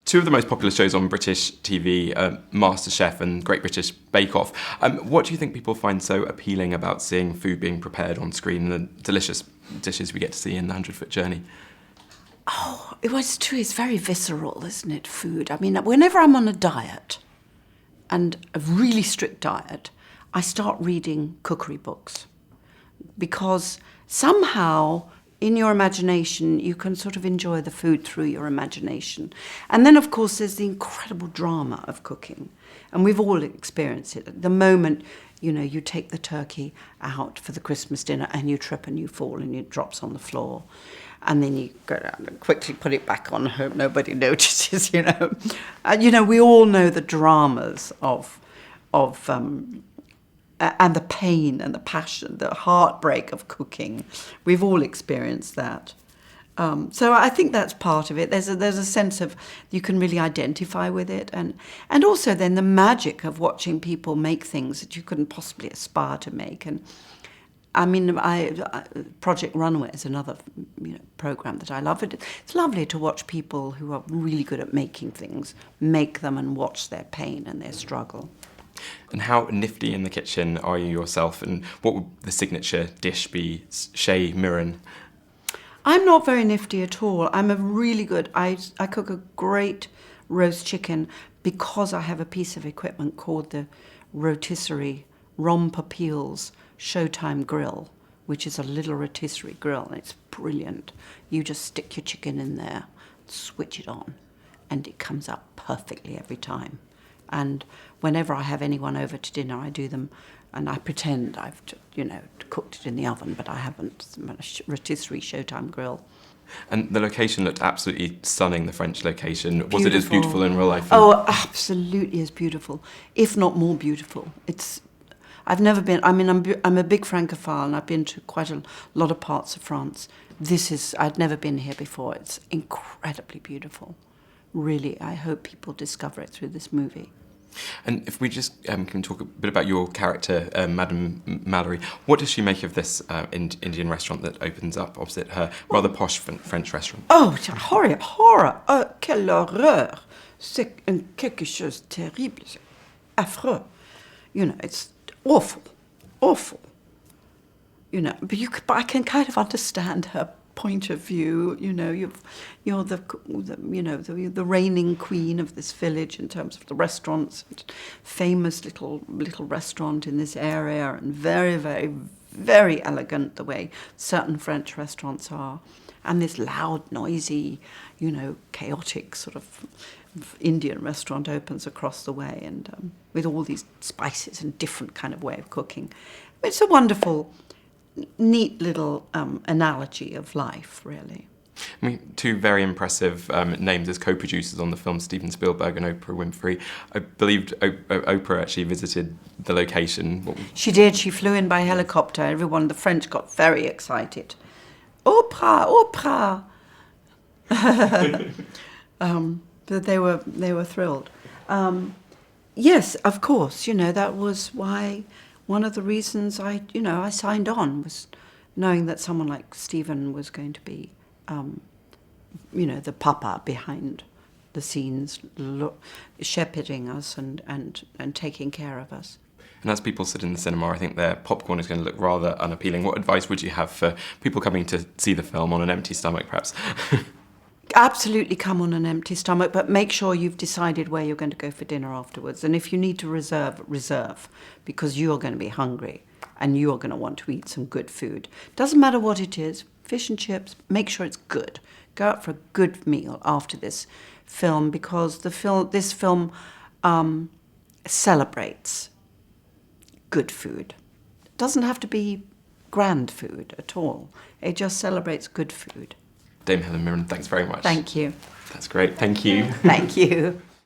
Two of the most popular shows on British TV are MasterChef and Great British Bake Off. What do you think people find so appealing about seeing food being prepared on screen and the delicious dishes we get to see in the 100-Foot Journey? Oh, it's true. It's very visceral, isn't it, food? I mean, whenever I'm on a diet, and a really strict diet, I start reading cookery books. Because somehow, in your imagination, you can sort of enjoy the food through your imagination. And then, of course, there's the incredible drama of cooking. And we've all experienced it. At the moment, you take the turkey out for the Christmas dinner and you trip and you fall and it drops on the floor. And then you go down and quickly put it back on, hope nobody notices, And, we all know the dramas of and the pain and the passion, the heartbreak of cooking. We've all experienced that. So I think that's part of it. There's a sense of you can really identify with it, and also then the magic of watching people make things that you couldn't possibly aspire to make. And I mean, Project Runway is another program that I love. It's lovely to watch people who are really good at making things make them and watch their pain and their struggle. And how nifty in the kitchen are you yourself? And what would the signature dish be, Helen Mirren? I'm not very nifty at all. I'm a really good... I cook a great roast chicken because I have a piece of equipment called the rotisserie Ron Popeil's Showtime Grill, which is a little rotisserie grill, and it's brilliant. You just stick your chicken in there, switch it on, and it comes out perfectly every time. And whenever I have anyone over to dinner, I do them, and I pretend I've, cooked it in the oven, but I haven't. It's a rotisserie Showtime Grill. And the location looked absolutely stunning, the French location. Was it as beautiful in real life? Oh, absolutely as beautiful, if not more beautiful. I've never been, I'm a big Francophile, and I've been to quite a lot of parts of France. I'd never been here before. It's incredibly beautiful. Really, I hope people discover it through this movie. And if we just can talk a bit about your character, Madame Mallory, what does she make of this Indian restaurant that opens up opposite her rather posh French restaurant? Oh, horror! Oh, quelle horreur! C'est quelque chose de terrible, c'est affreux. It's awful. But I can kind of understand her point of view. You're the reigning queen of this village in terms of the restaurants. Famous little restaurant in this area, and very, very, very elegant the way certain French restaurants are. And this loud, noisy, chaotic sort of Indian restaurant opens across the way, and with all these spices and different kind of way of cooking. It's a wonderful, neat little analogy of life, really. I mean, two very impressive names as co-producers on the film, Steven Spielberg and Oprah Winfrey. I believed Oprah actually visited the location. She did. She flew in by helicopter. The French got very excited. Oprah! But they were thrilled. Yes, of course. That was why. One of the reasons I signed on was knowing that someone like Stephen was going to be, the papa behind the scenes, shepherding us and taking care of us. And as people sit in the cinema, I think their popcorn is going to look rather unappealing. What advice would you have for people coming to see the film on an empty stomach, perhaps? Absolutely come on an empty stomach, but make sure you've decided where you're going to go for dinner afterwards. And if you need to reserve, because you're going to be hungry and you're going to want to eat some good food. Doesn't matter what it is, fish and chips, make sure it's good. Go out for a good meal after this film, because this film celebrates good food. It doesn't have to be grand food at all. It just celebrates good food. Dame Helen Mirren, thanks very much. Thank you. That's great. Thank you. Thank you.